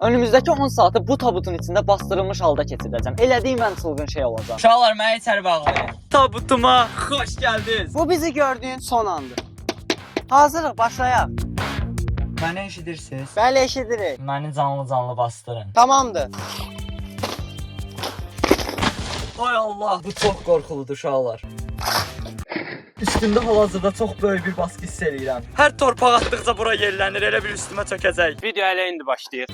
Önümüzdəki 10 saatı bu tabutun içində bastırılmış halda keçirəcəm. Elədiyim ən çılğın şey olacaq. Uşaqlar mənə içəri bağlayın. Tabutuma xoş gəldiniz. Bu bizi gördüyün son andır. Hazırıq, başlayaq. Məni eşidirsiniz? Bəli, eşidirik. Məni canlı bastırın. Tamamdır. Ay Allah, bu çox qorxuludur uşaqlar. Üstümdə hal-hazırda çox böyük bir baskı hiss edirəm. Hər torpaq atdıqca bura yerlənir, elə bir üstümə çökəcək. Video elə indi başlayır.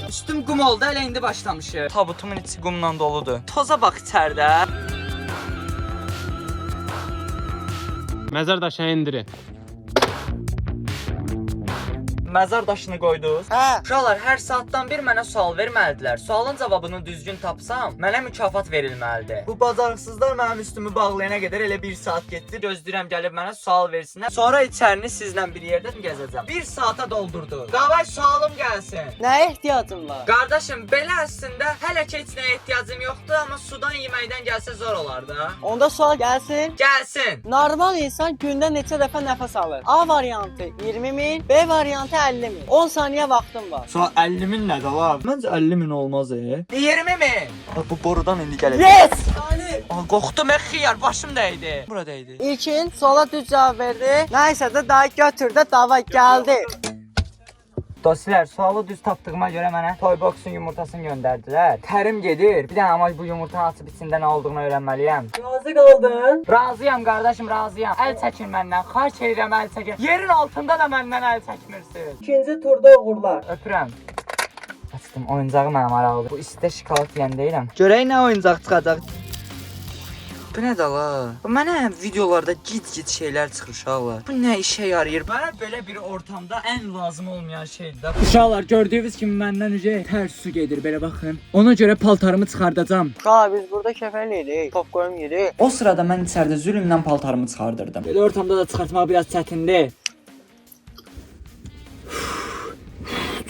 Üstüm qum oldu, elə indi başlamışıq. Tabutumun içi qumla doludur. Toza bax içəridə. Məzar daşını indirin. Məzar daşını qoydunuz. Hə. Uşaqlar, hər saatdan bir mənə sual verməlidirlər. Sualın cavabını düzgün tapsam, mənə mükafat verilməlidir. Bu bacarıqsızlar mənim üstümü bağlayana qədər elə 1 saat getdi. Gözləyirəm gəlib mənə sual versinlər. Sonra içərini sizlə bir yerdə gəzəcəm. 1 saata doldurdu. Davay sualım gəlsin. Nəyə ehtiyacın var? Qardaşım, belə əslində hələ ki heç nəyə ehtiyacım yoxdur, amma sudan yeməkdən gəlsə zor olar da. Onda sual gəlsin. Gəlsin. Normal insan gündə neçə dəfə nəfəs alır? A variantı 20 min, B variantı 50 min. 10 saniyə vaxtın var. Sonra 50 min nədir lan? Məncə 50 min olmaz 20 min. Bu borudan indi gələcək. Yes! Qorxdum xiyar, başım dəydi. Buradaydı. İlkin suala düz cavab verdi. Nəysə də daha götür də dava gəldi. Dostlar, sualı düz tapdığıma görə mənə Toybox'un yumurtasını göndərdilər. Tərim gedir. Bir dənə amma bu yumurtanı açıb içində nə olduğunu öyrənməliyəm. Razı qaldın? Razıyam qardaşım, razıyam. Əl çəkin məndən. Xahiş edirəm, əl çəkin. Yerin altında da məndən əl çəkmirsiniz. İkinci turda uğurlar. Öpürəm. Açdım, oyuncağı mənə maraqlıdır. Bu istidə şokolad yeyən deyirəm. Görək nə oyuncaq çıxacaq. Bu nə də la? Mənə videolarda git şeylər çıxır uşaqlar. Bu nə işə yarayır? Mənə belə bir ortamda ən lazım olmayan şeydir. Uşaqlar, gördüyünüz kimi məndən necə tərs su gedir, belə baxın. Ona görə paltarımı çıxardacağam. Uşaq, biz burada kəfən yedik, popcorn yedik. O sırada mən içəridə zülmlə paltarımı çıxardırdım. Belə ortamda da çıxartmaq biraz çətindir.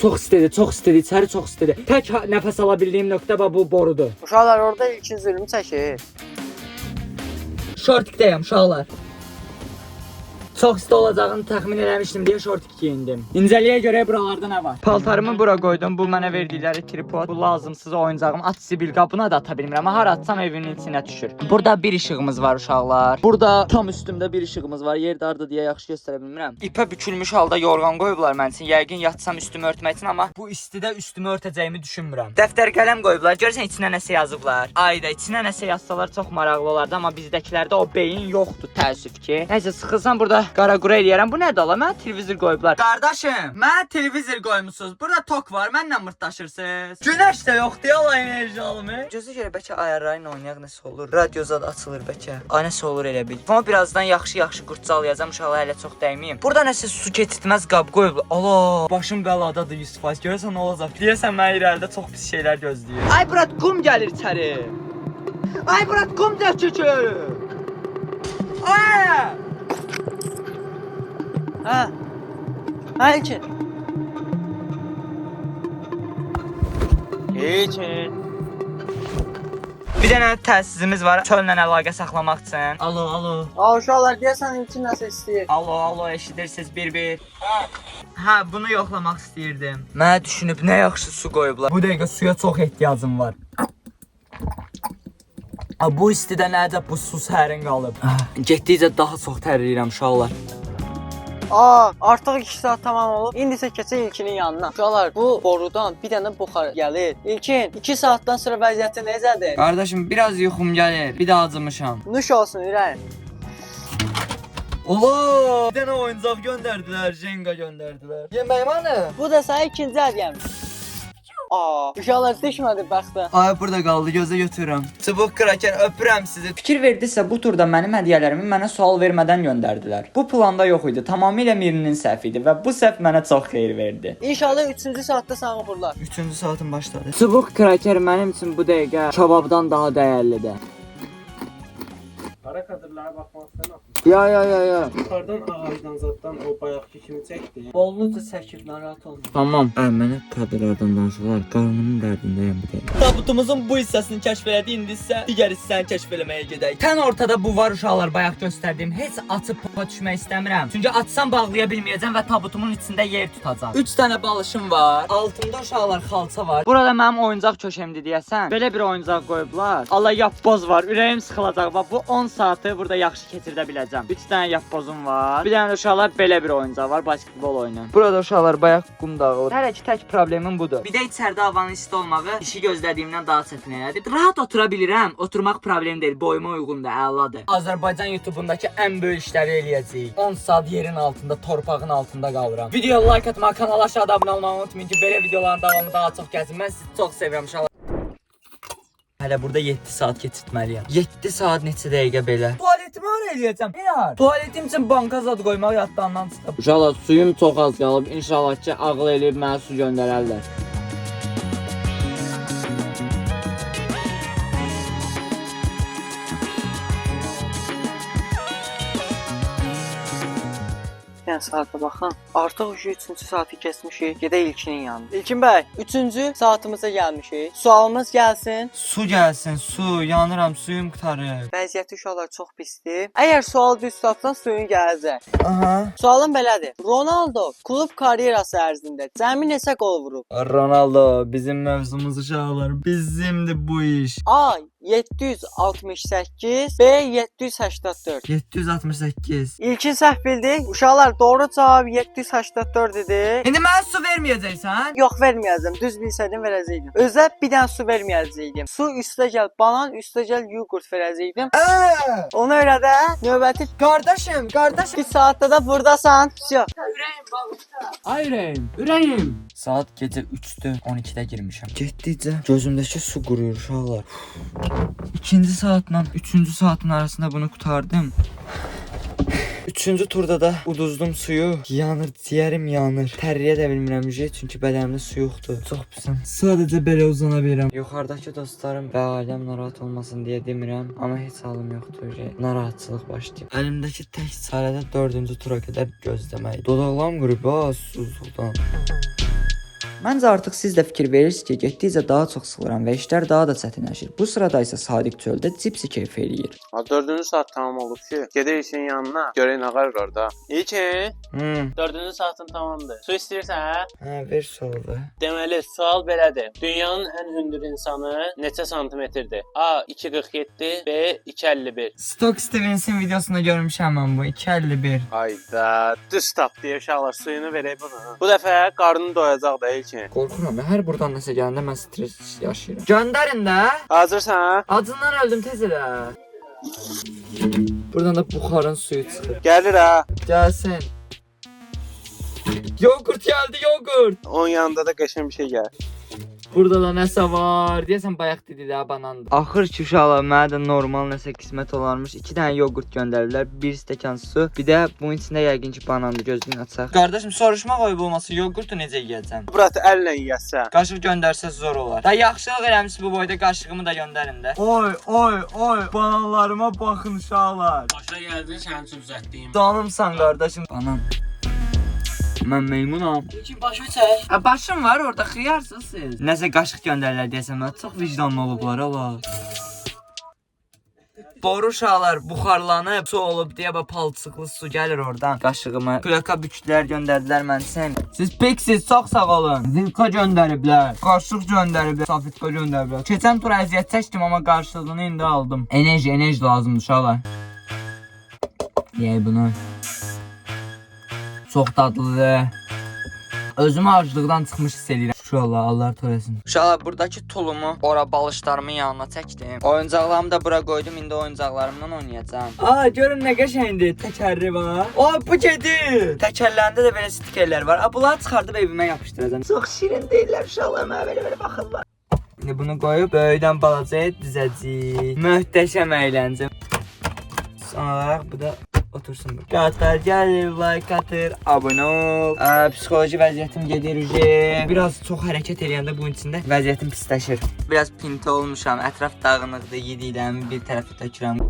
Çox istedi, içəri çox istedi. Tək nəfəs ala bildiyim nöqtə bu borudur. Uşaqlar, orada ilkin zülmü çəkir. Şortikdəyəm uşaqlar. Çox isti olacağını təxmin eləmişdim deyə şortik geyindim. İncəliyə görə buralarda nə var? Paltarımı bura qoydum. Bu mənə verdikləri tripod. Bu lazımsız oyuncağım. At zibil qabına da ata bilmirəm. Amma hara atsam evimin içinə düşür. Burada bir işığımız var uşaqlar. Burada tam üstümdə bir işığımız var. Yer dardı deyə yaxşı göstərə bilmirəm. İpə bükülmüş halda yorğan qoyublar mənim üçün. Yəqin yatsam üstümü örtmək üçün, amma bu istidə üstümü örtəcəyimi düşünmürəm. Dəftər qələm qoyublar. Görürsən içinə nəsə yazıblar. Ayda içinə nəsə yazsalar çox maraqlı olardı, amma bizdəkilərdə o beyin yoxdur təəssüf ki. Nəysə, sıxılsam burada qara qura eləyərəm. Bu nədir ala? Mənə televizor qoyublar. Qardaşım, mənə televizor qoymusunuz. Burada tok var. Mənlə mırtdaşırsınız. Günəş də yoxdur ya, enerji alımı. Gözə görə bəlkə ayarlarla oynayaq, nəsə olur. Radio zad açılır bəlkə. Ay nəsə olur elə bil. Amma birazdan yaxşı qurtcalayacağam. İnşallah hələ çox dəyməyim. Burada nəsə su keçirtməz qab qoyublar. Allah, başım bəladadır 100%. Görəsən nə olacaq? Deyəsən mənə irəlidə çox pis şeylər gözləyir. Ay brat, qum gəlir içəri. Ay brat, qum dökülür. Ay! Hə. Hə, ilkin. İlkin. Bir dənə təsisimiz var çöllə əlaqə saxlamaq üçün. Alo. Uşaqlar, deyəsən ilkin nəsə istəyir. Alo, eşidirsiniz bir. Hə, bunu yoxlamaq istəyirdim. Mənə düşünüb nə yaxşı su qoyublar. Bu dəqiqə suya çox ehtiyacım var. Bu istidə nədə bu su sərin qalıb. Getdikcə daha çox tərləyirəm uşaqlar. Artıq 2 saat tamam olub. İndi isə keçək İlkinin yanına. Uşaqlar, bu borudan bir dənə buxar gəlir. İlkin, 2 saatdan sonra vəziyyəti necədir? Qardaşım, biraz yuxum gəlir. Bir də acımışam. Nuş olsun, ürəyim. Allah! Bir dənə oyuncaq göndərdilər, Jenga göndərdilər. Yemək mənə? Bu da sənə ikinci hədiyyəm. Uşaqlar düşmədi bəxtə. Ay, burada qaldı, gözə götürürəm. Çubuq kraker, öpürəm sizi. Fikir verdisə, bu turda mənim hədiyələrimi mənə sual vermədən göndərdilər. Bu planda yox idi, tamamilə Mirinin səhv idi və bu səhv mənə çox xeyir verdi. İnşallah 3-cü saatda səni uğurlar. 3-cü saatım başladı. Çubuq kraker mənim üçün bu dəqiqə kababdan daha dəyərlidir. Qara kadrlara baxmaq istəmirəm. Ya. Yuxarıdan ağacdan zaddan o bayaqki kimi çəkdi. Bolluca çəkib, narahat olma. Tamam. Mənə kadrlardan danışırlar. Qarnımın dərdindəyəm bir dəqiqə. Tabutumuzun bu hissəsini kəşf elədi, indi isə digər hissəni kəşf eləməyə gedək. Tən ortada bu var uşaqlar, bayaq göstərdiyim. Heç açıb popa düşmək istəmirəm. Çünki açsam bağlaya bilməyəcəm və tabutumun içində yer tutacaq. 3 dənə balışım var. Altımda uşaqlar xalça var. Burada mənim oyuncaq köşəmdir deyəsən. Belə bir oyuncaq qoyublar. Allah yapboz var. Ürəyim sıxılacaq və bu 10 saatı burada yaxşı keçirdə biləcəm. 3 dənə yapbozum var. Bir dənə uşaqlar belə bir oyuncaq var, basketbol oyunu. Burada uşaqlar bayaq qum dağılır. Hələ ki tək problemim budur. Bir də içəridə havanın isti olmağı işi gözlədiyimdən daha çətin elədi. Rahat otura bilirəm. Oturmaq problem deyil. Boyuma uyğundur, əladır. Azərbaycan YouTube'undakı ən böyük işləri eləyəcəyik. 10 saat yerin altında, torpağın altında qalıram. Videoya like atmağı, kanala aşağıda abunə olmağı unutmayın ki, belə videoların davamı daha çox gəlsin. Mən sizi çox sevirəm uşaqlar. Hələ burada 7 saat keçirtməliyəm. 7 saat neçə dəqiqə belə. Tualetimi hara eləyəcəm? Yar. Tualetim üçün banka zad qoymaq yaddandan çıxıb. Uşaqlar, suyum çox az qalıb. İnşallah ki, ağıl eləyib mənə su göndərərlər. Yəni saata baxın. Artıq 3-cü saatı keçmişik. Gedək İlkinin yanına. İlkin bəy, 3-cü saatımıza gəlmişik. Sualımız gəlsin. Su gəlsin, su. Yanıram, suyum qurtarır. Vəziyyəti uşaqlar çox pisdir. Əgər sual düz tapsan suyun gələcək. Aha. Sualım belədir. Ronaldo klub karyerası ərzində cəmi neçə qol vurub? Ronaldo, bizim mövzumuz uşaqlar. Bizimdir bu iş. A 768, B 784. 768. İlkin səhv bildi. Uşaqlar doğru cavab 784 idi. İndi mənə su verməyəcəksən? Yox verməyəcəm. Düz bilsədim verəcəydim. Özə bir dənə su verməyəcəydim. Su üstə gəl banan, üstə gəl yogurt verəcəydim. Ona görə də növbəti Qardaşım. bir saatda da burdasan. Всё. Ayrım, ürəyim. Saat gecə 3-dür, 12-də girmişəm. Getdikcə gözümdəki su quruyur uşaqlar. 2-ci saatla 3-cü saatın arasında bunu qurtardım. 3-cü turda da uduzdum suyu. Yanır, ciyərim yanır. Tərliyə də bilmirəm çünki bədənimdə su yoxdur. Çox pisəm. Sadəcə belə uzana bilirəm. Yuxarıdakı dostlarım və ailəm narahat olmasın deyə demirəm, amma heç halım yoxdur. Narahatçılıq başlayıb. Əlimdəki tək çarə də 4-cü tura qədər gözləmək. Dodaqlarım quruyub ha, susuzluqdan. Məncə artıq siz də fikir verirsiniz ki, getdikcə daha çox sıxılıram və işlər daha da çətinləşir. Bu sırada isə Sadiq çöldə cipsi keyf eləyir. 4-cü saat tamam olub ki, gedir İlkin yanına, görək nə var orada. İlkin, 4-cü saatın tamamdır. Su istəyirsən? Hə, ver sualı. Deməli, sual belədir. Dünyanın ən hündür insanı neçə santimetrdir? A 2.47, B 2.51. Stock Stevens'in videosunda görmüşəm mən bu 2.51. Hayda, düz tap deyə uşaqlar suyunu verək buna. Bu dəfə qarnını doyacaq da İlkin. Qorxuram, hər buradan nəsə gələndə mən stres yaşayıram. Göndərin də. Hazırsan? Acından öldüm tez elə. Buradan da buxarın suyu çıxır. Gəlir ha. Gəlsin. Yogurt gəldi, yogurt. Onun yanında da qəşəng bir şey gəlir. Burada da nəsə var. Deyəsən bayaq dedi də banandır. Axır ki uşaqlar mənə də normal nəsə qismət olarmış. 2 dənə yogurt göndərdilər, 1 stəkan su. Bir də bunun içində yəqin ki banandır. Gözünü açaq. Qardaşım, soruşmaq oyub olması yogurtu necə yeyəcəm? Buratı əllə yeyəsən. Qaşıq göndərsə zor olar. Da yaxşılıq eləmişsiniz bu boyda, qaşığımı da göndərin də. Oy, bananlarıma baxın uşaqlar. Başa gəldin, sənin üçün düzəltdim. Canımsan qardaşım. Banan. Mən meymunam. İlkin başı çək. Başım var orada, xiyarsınız siz. Nəsə qaşıq göndərirlər deyəsən, mən çox vicdanlı olublar Allah. Boru uşaqlar buxarlanıb, su olub deyə palçıqlı su gəlir oradan. Qaşığımı plaka bükdülər, göndərdilər mən sən. Siz peksiz, çox sağ olun. Zilka göndəriblər, qaşıq göndəriblər, safitka göndəriblər. Keçən tur əziyyət çəkdim, amma qarşılığını indi aldım. Enerji lazımdır uşaqlar. Yey bunu. Çox dadlıdır. Özümü acılıqdan çıxmış hiss edirəm. Uşaqlar, Allah törəsin. Uşaqlar, buradakı tulumu ora balışlarımın yanına çəkdim. Oyuncaqlarımı da bura qoydum, indi oyuncaqlarımdan oynayacağam. Görün nə qəşəngdir, təkərli var. Bu gedir. Təkərlərində də belə stikerlər var. Bunları çıxardıb evimə yapışdıracağam. Çox şirin deyirlər uşaqlar, mənə belə baxırlar. İndi bunu qoyub böyükdən balacaya düzəcəyik. Möhtəşəm əyləncə. Son olaraq bu da otursun bu. Qatar gəlir, like atır, abunə ol. Psixoloji vəziyyətim gedir uje. Biraz çox hərəkət eləyəndə bunun içində vəziyyətim pisləşir. Biraz pinto olmuşam, ətraf dağınıqdır, yediyəm, bir tərəfə tökürəm.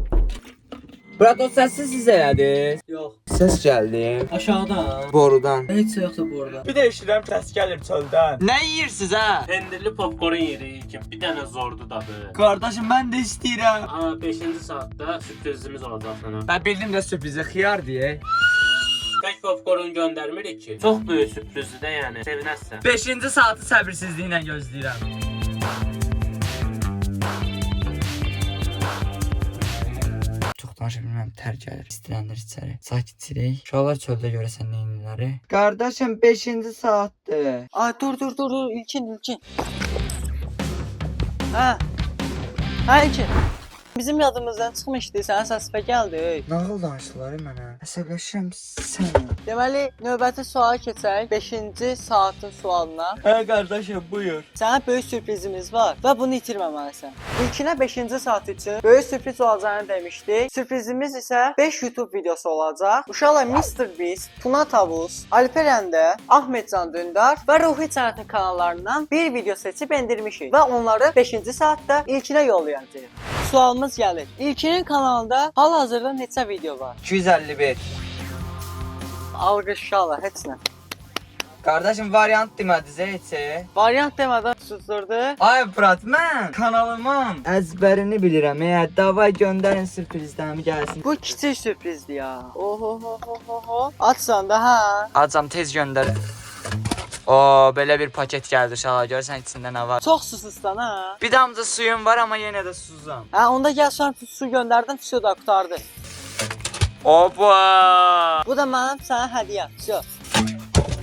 Murat o səsi siz elədiniz. Yox. Səs gəldi. Aşağıdan. Borudan. Heç şey yoxdur bu arada. Bir də eşidirəm səs gəlir çöldən. Nə yeyirsiniz hə? Pendirli popcorn yedik ki, bir dənə zordu dadı. Qardaşım mən də istəyirəm. 5-ci saatda sürprizimiz olacaq sənə. Ben bildim də sürprizi xiyar deyə. Tək popcorn göndərmirik ki. Çox böyük sürprizdir də yəni. Sevinəsən. 5-ci saatı səbirsizliklə gözləyirəm. Çox danışa bilməm, tər gəlir. İstiləndir içəri. Sakitçilik. Uşaqlar çöldə görəsən neyinləri. Qardaşım 5-ci saatdır. Ay dur. İlkin. Ha. Ha İlkin. Bizim yadımızdan çıxmışdı. Sənin səsfə gəldi. Nağıl danışdılar mənə. Əsəbləşirəm sənə. Deməli, növbəti suala keçək. 5-ci saatın sualına. Hə qardaşım, buyur. Sənə böyük sürprizimiz var və bunu itirməməlisən. İlkinə 5-ci saat üçün böyük sürpriz olacağını demişdik. Sürprizimiz isə 5 YouTube videosu olacaq. Uşaqlar Mr. Beast, Tuna Tavus, Alper Əndə, Ahmet Can Dündar və Ruhi Sənətin kanallarından bir video seçib endirmişik və onları 5-ci saatda İlkinə yollayacağıq. Sualımız gəlir. İlkinin kanalında hal-hazırda neçə video var? 251. Alqış uşaqlar, heç nə. Qardaşım variant demədiniz heç. Variant demədən susdurdu. Ay Murat, mən kanalımın əzbərini bilirəm. Davay göndərin sürprizləmi gəlsin. Bu kiçik sürprizdir ya. Oho. Açsan da ha. Acam tez göndər. O, belə bir paket gəldi uşaqlar. Görsən içində nə var? Çox susuzsan ha. Bir damcı suyum var amma yenə də susuzam. Hə, onda gəl sən su göndərdin, su da qurtardı. Opa! Bu da mənim sənə hədiyyəm. Su.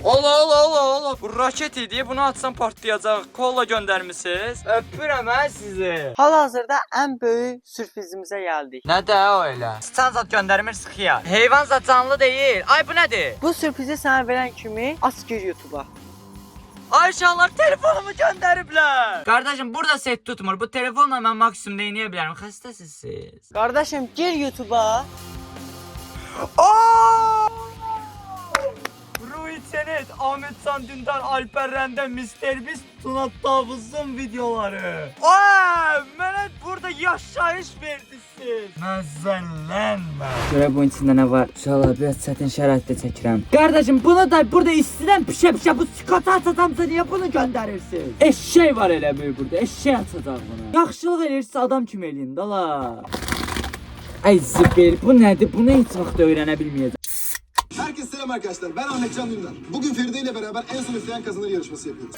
Ola. Bu raket idi. Bunu atsam partlayacaq. Kolla göndərmisiniz. Öpürəm mən sizi. Hal-hazırda ən böyük sürprizimizə gəldik. Nə də o elə? Sən zat göndərmir sıxıya. Heyvan zat canlı deyil. Ay bu nədir? Bu sürprizi sənə verən kimi aç gir YouTube-a. Ay uşaqlar telefonumu göndəriblər. Qardaşım burada set tutmur. Bu telefonla mən maksimum nə edə bilərəm? Xəstəsiz siz. Qardaşım gir YouTube-a. Ruhi Çenet, Ahmet Can Dündar, Alper Rəndə, Mr. Beast, Tuna Tavus'un videoları. Mənə burada yaşayış verdiniz. Məzəllənmə. Görə bunun içində nə var? Uşaqlar biraz çətin şəraitdə çəkirəm. Qardaşım bunu da burada istidən pişə bu skota atacamsa niyə bunu göndərirsiniz? Eşşək var elə bir burada. Eşşək atacaq bunu. Yaxşılıq eləyirsə adam kimi eləyin da la. Ay zibir, bu nədir? Bunu heç vaxt öyrənə bilməyəcəm. Herkese selam arkadaşlar. Ben Ahmet Can Dündar. Bugün Feride ile beraber en son üfleyen kazanır yarışması yapıyoruz.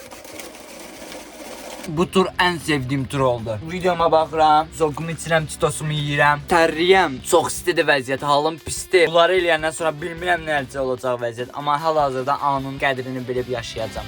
Bu tur ən sevdiyim tur oldu. Videoma baxıram, zokumu içirəm, çitosumu yeyirəm, tərliyəm. Çox istidir vəziyyət, halım pisdir. Bunları eləyəndən sonra bilmirəm necə olacaq vəziyyət, amma hal-hazırda anın qədrini bilib yaşayacağam.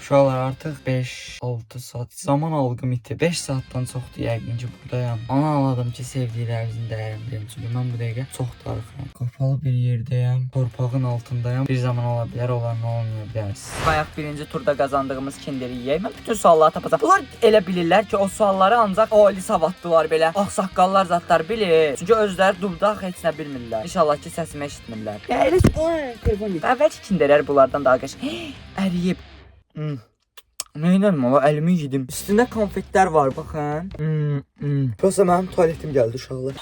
Uşaqlar artıq 5-6 saat zaman algım itdi. 5 saatdan çoxdur yəqin ki buradayam. Anladım ki sevdiklərinizin dəyərini biləm. Çünki mən bu dəqiqə çox darıxıram. Qapalı bir yerdəyəm, torpağın altındayam. Bir zaman ola bilər, olar nə olmaya bilər. Bayaq birinci turda qazandığımız kinderi yeyək. Mən bütün sualları tapacağam. Bunlar elə bilirlər ki o sualları ancaq ali savadlılar belə ağsaqqallar zatlar bilir. Çünki özləri dubdaq heç nə bilmirlər. İnşallah ki səsimi eşitmirlər. Ya elə telefon deyil. Əvvəlki kinderlər bunlardan daha qəşəng. Əriyib. Neynəlim ola, əlimi yedim. Üstündə konfetlər var, baxın. Prosta mənim tuvaletim gəldi uşaqlar.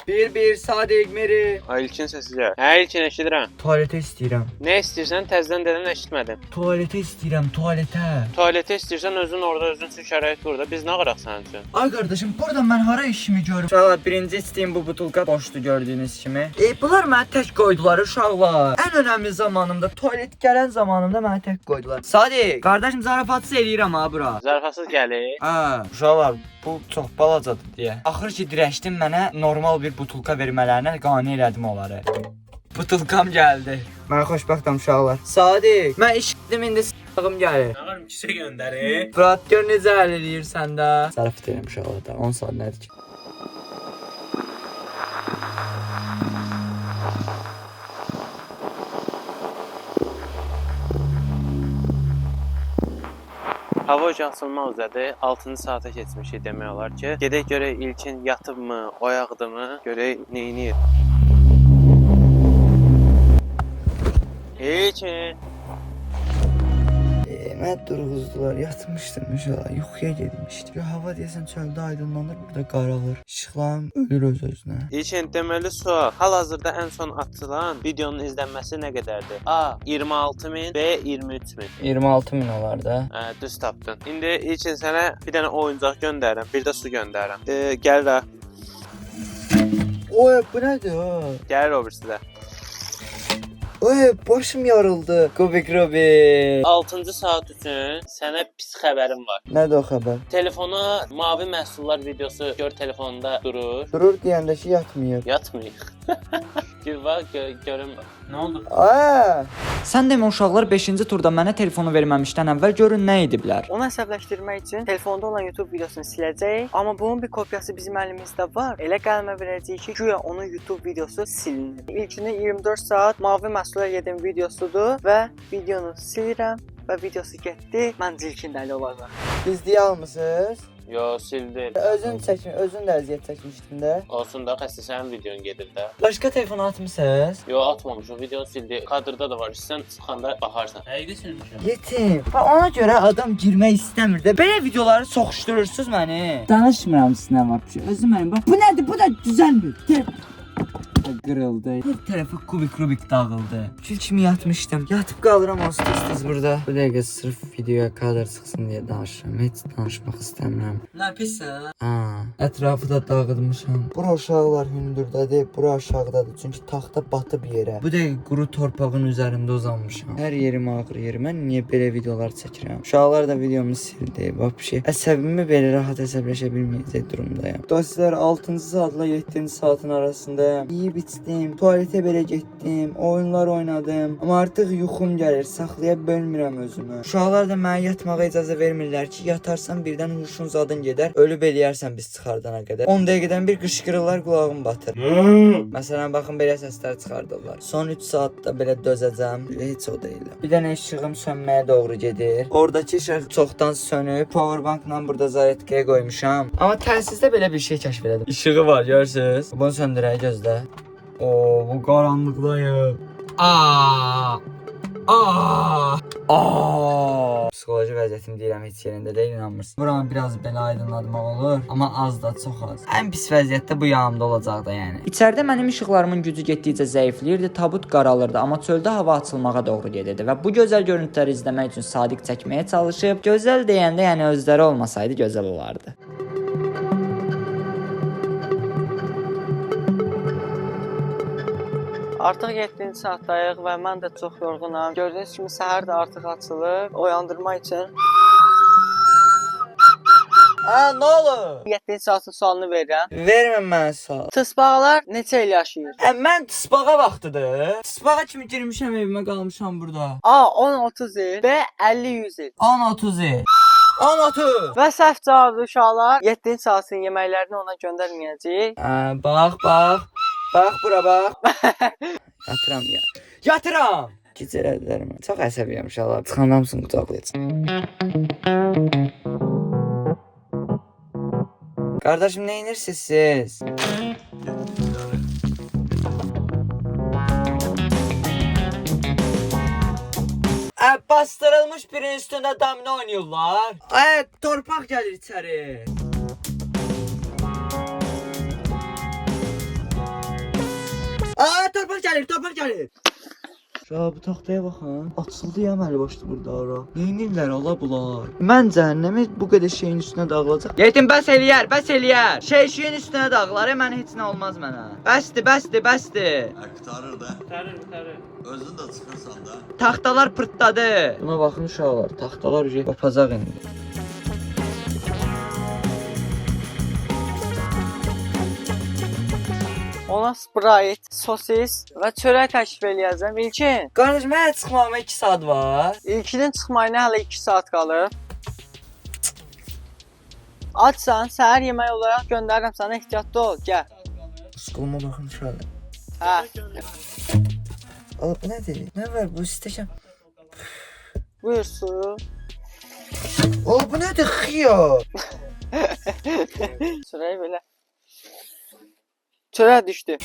Bir, Sadiq, Meri. Ay İlkin səsi gəl. Hə İlkin eşidirəm. Tualetə istəyirəm. Nə istəyirsən təzədən dedən eşitmədim. Tualetə istəyirəm, tualetə. Tualetə istəyirsən özün orada, özün üçün şərait burada. Biz nə qıraq sənin üçün? Ay qardaşım, burada mən hara işimi görürüm? Uşaqlar, birinci istəyim bu butulka boşdu gördüyünüz kimi. Bunlar mənə tək qoydular uşaqlar. Ən önəmli zamanımda, tualet gələn zamanımda mənə tək qoydular. Sadiq, qardaşım zarafatsız eləyirəm ha bura. Zarafatsız gəlir. Hə, uşaqlar, bu çox balacadır deyə. Axır ki dirəşdim mənə normal bir butulka vermələrinə qane elədim onları. Butulkam gəldi. Mən xoşbəxtəm uşaqlar. Sadiq, mən işitdim indi s***ım gəlir. Nə varam kisə göndərir? Fırat gör necə həll eləyirsən də. Zarafat edirəm uşaqlar da. 10 saat nədir ki? Hava açılmaq üzrədir. 6-cı saata keçmişik demək olar ki. Gedək görək İlkin yatıbmı, oyaqdımı, görək neyniyir. İlkin. Mən durğuzdular, yatmışdım inşallah, yuxuya getmişdim. Hava deyəsən çöldə aydınlanır, burada qaralır. İşıqlarım ölür öz-özünə. İlkin deməli sual. Hal-hazırda ən son atılan videonun izlənməsi nə qədərdir? A. 26.000, B. 23.000. 26.000 olar da. Düz tapdın. İndi İlkin sənə bir dənə oyuncaq göndərirəm, bir də su göndərirəm. Gəl də. Oy, bu nədir o? Gəlir o birisi də. Oy, başım yarıldı. Kubik. 6-cı saat üçün sənə pis xəbərim var. Nədir o xəbər? Telefona mavi məhsullar videosu gör telefonunda durur. Durur deyəndə ki, yatmıyor. Yatmıyor. Gör bax, görüm. Nə oldu? Sən demə uşaqlar 5-ci turda mənə telefonu verməmişdən əvvəl görün nə ediblər. Onu əsəbləşdirmək üçün telefonda olan YouTube videosunu siləcəyik. Amma bunun bir kopyası bizim əlimizdə var. Elə qələmə verəcəyik ki, güya onun YouTube videosu silinir. İlkini 24 saat mavi məhsulla yedim videosudur və videonu silirəm və videosu getdi. Məncə ilkində əli olacaq. Bizdiyi almısınız? Yo, sildi. Özün çəkin, özün də əziyyət çəkmişdin də. Olsun da, xəstə sənin videon gedir də. Başqa telefona atmısınız? Yo, atmamışım. Videonu sildi. Kadrda da var. Sən çıxanda baxarsan. Həqiqi silmişəm. Yetim. Ona görə adam girmək istəmir də. Belə videoları soxuşdurursunuz məni. Danışmıram sizə var bir şey. Özüm mənim bax. Bu nədir? Bu da düzəlmir. Qırıldı. Her tərəfə kubik dağıldı. Kül kimi yatmışdım. Yatıb qalıram onsuz burada. Bu dəqiqə sırf videoya kadr çıxsın deyə danışıram. Heç danışmaq istəmirəm. Nə pissən? Ətrafı da dağıtmışam. Bura uşaqlar hündürdədir, bura aşağıdadır. Çünki taxta batıb yerə. Bu dəqiqə quru torpağın üzərində uzanmışam. Hər yerim ağrıyır. Mən niyə belə videolar çəkirəm? Uşaqlar da videomu sildi. Bax bir şey. Əsəbimi belə rahat əsəbləşə bilməyəcək durumdayım. Dostlar 6-cı saatla 7-ci saatın arasındayım. Yeyib içdim, tualetə belə getdim, oyunlar oynadım. Amma artıq yuxum gəlir, saxlaya bilmirəm özümü. Uşaqlar da mənə yatmağa icazə vermirlər ki, yatarsan birdən huşun zadın gedər, ölüb eləyərsən biz çıxardana qədər. 10 dəqiqədən bir qışqırırlar, qulağım batır. Məsələn, baxın belə səslər çıxardırlar. Son 3 saatda belə dözəcəm, heç o deyil. Bir dənə işığım sönməyə doğru gedir. Oradakı işıq çoxdan sönüb, powerbankla burada zaretkaya qoymuşam. Amma təsisdə belə bir şey kəşf elədim. İşığı var, görürsüz? Bunu söndürək, gözlə. Oo, bu qaranlıqdayım. Psixoloji vəziyyətim deyirəm heç yerində deyil, inanmırsın. Buranı biraz belə aydınlatmaq olur, amma az da, çox az. Ən pis vəziyyətdə bu yanımda olacaq da yəni. İçəridə mənim işıqlarımın gücü getdikcə zəifləyirdi, tabut qaralırdı, amma çöldə hava açılmağa doğru gedirdi və bu gözəl görüntüləri izləmək üçün sadiq çəkməyə çalışıb, gözəl deyəndə yəni özləri olmasaydı gözəl olardı. Artıq 7-ci saatdayıq və mən də çox yorğunam. Gördüyünüz kimi səhər də artıq açılıb. Oyandırma üçün. Nə olur? 7-ci saatın sualını verirəm. Vermə mənə sual. Tısbağalar neçə il yaşayır? Mən tısbağa vaxtıdır. Tısbağa kimi girmişəm evimə, qalmışam burada. A. 10-30 il. B. 50-100 il. 10-30 il. 10-30. Və səhv cavabı uşaqlar 7-ci saatın yeməklərini ona göndərməyəcəyik. Bax. Bax bura bax. Yatıram ya. Yatıram. Gecələrim. Çox əsəbiyəm uşaqlar. Çıxanda hamısını qucaqlayacağam. Qardaşım, nə edirsiniz siz? Bastırılmış birinin üstündə domino oynayırlar. Torpaq gəlir içəri. Torpaq gəlir. Bu taxtaya baxın. Açıldı ya əməli başlı burada ara. Neynirlər ola bunlar? Mən cəhənnəmi bu qədər şeyin üstünə dağılacaq. Yetim bəs eləyər. Şeyin üstünə dağılar, mən heç nə olmaz mənə. Bəsdir. Qurtarır da. Qurtarır. Özün də çıxırsan da. Taxtalar pırtladı. Buna baxın uşaqlar, taxtalar qopacaq indi. Ona Sprite, sosis və çörək təklif eləyəcəm. İlkin. Qardaş, mənə çıxmağıma 2 saat var. İlkinin çıxmayına hələ 2 saat qalır. Açsan, səhər yemək olaraq göndərirəm sənə, ehtiyatlı ol, gəl. Skoluma baxın uşaqlar. Bu nədir? Nə var bu stəkan? Buyur su. Bu nədir? Xiyar. Çörək belə. Çörək düşdü.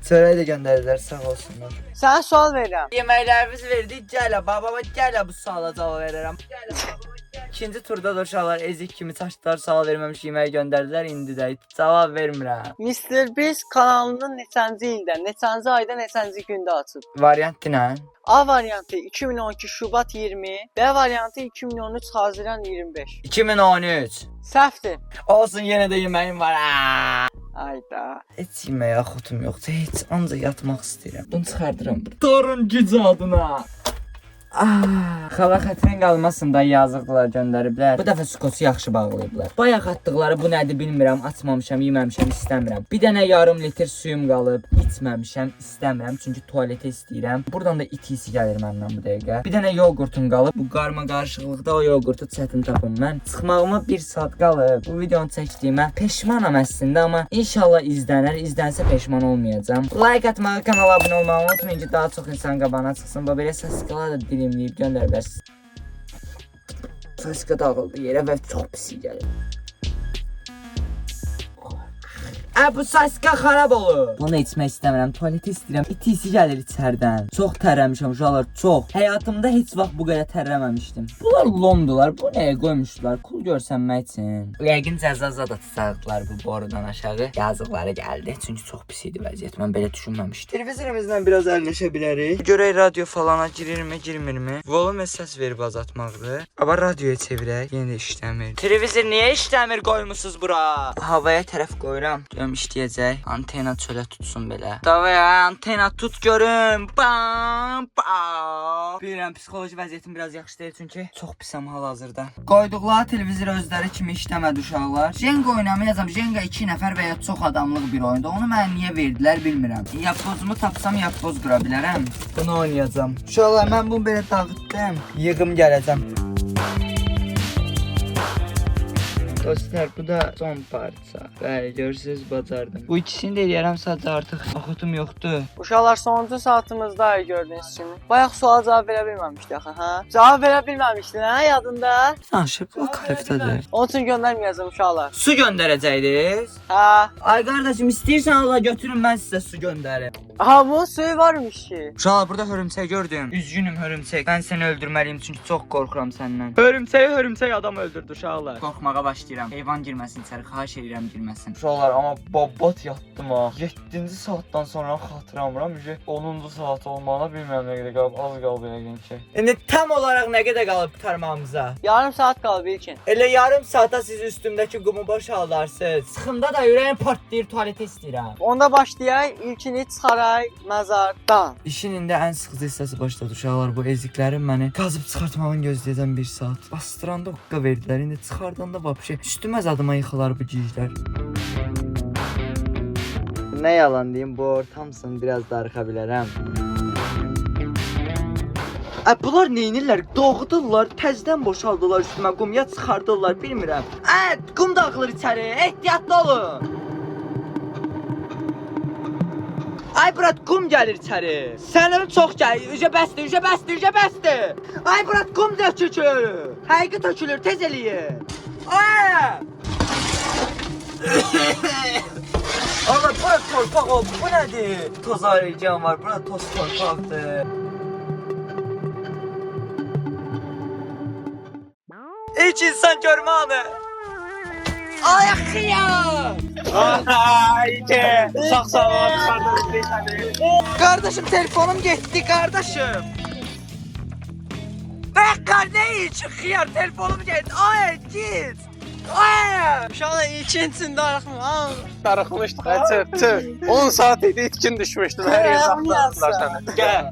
Çörəyi də göndərdilər, sağ olsunlar. Sənə sual verirəm. Yeməklərimizi verdik, gələ baba, gələ bu suala cavab verərəm. İkinci turda da uşaqlar ezik kimi çaşdılar, sual verməmiş yeməyi göndərdilər, indi də cavab vermirəm. Mr. Beast kanalının neçənci ildə, neçənci ayda, neçənci gündə açıb? Variant nə? A variantı 2012 Şubat 20, B variantı 2013 Haziran 25. 2013. Səhvdir. Olsun, yenə də yeməyim var. Ayda. Heç yeməyə xotum yoxdur, heç ancaq yatmaq istəyirəm. Bunu çıxardıram. Torun gücü adına. Xala xətrin qalmasın da yazıqdılar göndəriblər. Bu dəfə skotu yaxşı bağlayıblar. Bayaq atdıqları bu nədir bilmirəm, açmamışam, yeməmişəm, istəmirəm. Bir dənə yarım litr suyum qalıb, içməmişəm, istəmirəm çünki tualetə istəyirəm. Buradan da it isi gəlir məndən bu dəqiqə. Bir dənə yoğurtum qalıb. Bu qarma qarışıqlıqda o yoğurtu çətin tapım mən. Çıxmağıma 1 saat qalıb. Bu videonu çəkdiyimə peşmanam əslində, amma inşallah izlənər. İzlənsə peşman olmayacağam. Like atmağı, kanala abunə olmağı unutmayın ki, daha çox insan qabağına çıxsın. Bu belə saskala da dilimləyib göndəriblər. Saska dağıldı yerə və çox pis gəlir. Bu saska xarab olur. Bunu içmək istəmirəm, tualetə istəyirəm. İt isi gəlir içərdən. Çox tərləmişəm uşaqlar, çox. Həyatımda heç vaxt bu qədər tərləməmişdim. Bunlar lomdular, bu nəyə qoymuşdular? Kul görsənmək üçün. Yəqin cəza da tutardılar bu borudan aşağı. Yazıqları gəldi, çünki çox pis idi vəziyyət. Mən belə düşünməmişdim. Televizorumuzdan biraz əlləşə bilərik. Görək radio falana girirmi, girmirmi? Volum və səs verib azaltmaqdır. Amma radioya çevirək, yenə də işləmir. Televizor niyə işləmir qoymusunuz bura? Havaya tərəf qoyuram. İşləyəcək. Antena çölə tutsun belə. Davaya antena tut görüm. Bam bam. Bilirəm, psixoloji vəziyyətim biraz yaxşı deyil çünki çox pisəm hal-hazırda. Qoyduqları televizor özləri kimi işləmədi uşaqlar. Jenga oynamayacam. Jenga 2 nəfər və ya çox adamlıq bir oyundur. Onu mənə niyə verdilər bilmirəm. Yapbozumu tapsam yapboz qura bilərəm. Bunu oynayacağam. Uşaqlar, mən bunu belə dağıtdım. Yığım gələcəm. Dostlar, bu da son parça. Bəli, görürsünüz, bacardım. Bu ikisini də eləyərəm, sadəcə artıq xotum yoxdur. Uşaqlar, sonuncu saatımızda gördüyünüz kimi. Bayaq suala cavab verə bilməmişdik axı, hə? Cavab verə bilməmişdin, hə, yadında? Danışıb, bu kayıfdadır. Onun üçün göndərməyəcəm uşaqlar. Su göndərəcəkdiniz? Hə. Ay qardaşım, istəyirsən Allah götürün, mən sizə su göndərim. Aha, bunun suyu varmış ki. Uşaqlar, burada hörümçək gördüm. Üzgünüm hörümçək. Mən səni öldürməliyim çünki çox qorxuram səndən. Hörümçək adam öldürdü uşaqlar. Qorxmağa başlayıram. Heyvan girməsin içəri, xahiş edirəm girməsin. Uşaqlar, amma babat yatdım ha. 7-ci saatdan sonra xatırlamıram. 10-cu saat olmağına bilmirəm nə qədər qalıb, az qalıb yəqin ki. İndi tam olaraq nə qədər qalıb qurtarmağımıza? Yarım saat qalıb ilkin. Elə yarım saata siz üstümdəki qumu boşaldarsınız. Sıxımda da ürəyim partlayır, tualetə istəyirəm. Onda başlayaq, ilkini çıxaraq məzardan. İşin indi ən sıxıcı hissəsi başladı uşaqlar. Bu eziklərin məni qazıb çıxartmağını gözləyəcəm 1 saat. Bastıranda oqqa verdilər, indi çıxardanda vəbşə üstümə zadıma yıxılar bu giclər. Nə yalan deyim, bu ortamsın biraz darıxa bilərəm. Bunlar neynirlər? Doğdurlar, təzdən boşaldılar üstümə, qum ya çıxardırlar, bilmirəm. Qum dağılır içəri, ehtiyatlı olun. Ay Brat, qum gəlir içəri. Sənin çox gəlir, ücə bəsdir. Ay Brat, qum tökülür. Həqiqi tökülür, tez eləyin. Allah, bura torpaq oldu, bu nədir? Toz arayacağım var, bura toz torpaqdır. Heç insan görmə anı. Ay xiyam! Ayke! Sağ ol, Qardaşım, telefonum getdi, qardaşım. Və qardeş, xiyar, telefonum getdi. Ay, git. Ay! Uşaqlar, ilkin içində arıqmı? Darıxmışdıq, tüh. 10 saat idi, itkin düşmüşdü. Hər yer saxladılar səni. Gəl.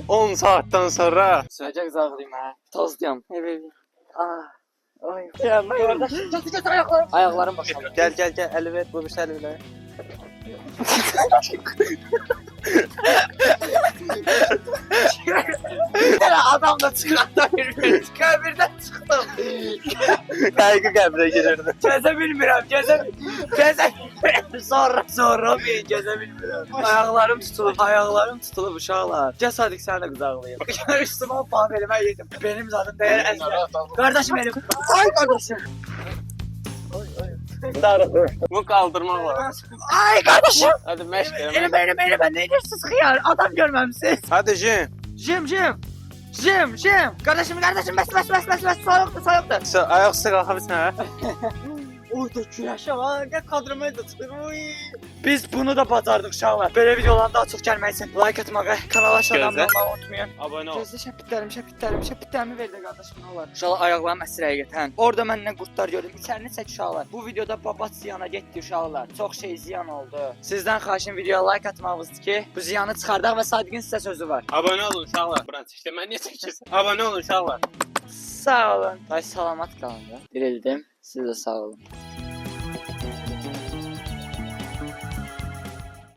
10 saatdan sonra. Səcək zağlayım hə. Tozduyam. Ay, qardaş, get ayaqlarım. Ayaqlarım boşaldı. Gəl, əli ver, bu bir əli ver. Adam da çıxartda bir qəbirdən çıxdım. Həqiqi qəbrə girirdi. Gəzə bilmirəm. Sonra bir gəzə bilmirəm. Ayaqlarım tutulub uşaqlar. Gəl sadik səni də qızaqlayım. Üstümə falan eləmə yedim. Benim zadım dəyər əsər. Qardaşım benim. Ay qardaşım. Bu kaldırmaq lazım. Ay kardeşim. Hadi məşq elə. Elime ne edirsiniz hıyar? Adam görmemişsiniz. Hadi Jim. Jim. Kardeşim bes. Soyuktu. Ayaq üstə qalxa bilsən. Orada güləşə var. Gəl kadrımı da çıxır. Uy. Biz bunu da bacardık uşaqlar. Böyle videoların daha çox gəlmək üçün like atmağı, kanala aşağıdan Gözlə. olmağı unutmayın. Abunə ol. Gözlə şəpitlərimi ver də qardaşım nə olar. Uşaqlar ayaqlarım əsir həqiqətən. Orada məndən qurtlar gördüm. İçərini çək uşaqlar. Bu videoda babat ziyana getdi uşaqlar. Çox şey ziyan oldu. Sizdən xahişim videoya like atmağınızdır ki, bu ziyanı çıxardaq və Sadiqin sizə sözü var. Abunə olun uşaqlar. Buranı çəkdim. Mən niyə çəkirsən? Abunə olun uşaqlar. Sağ olun. Ay salamat qalın da. Dirildim. Siz də sağ olun.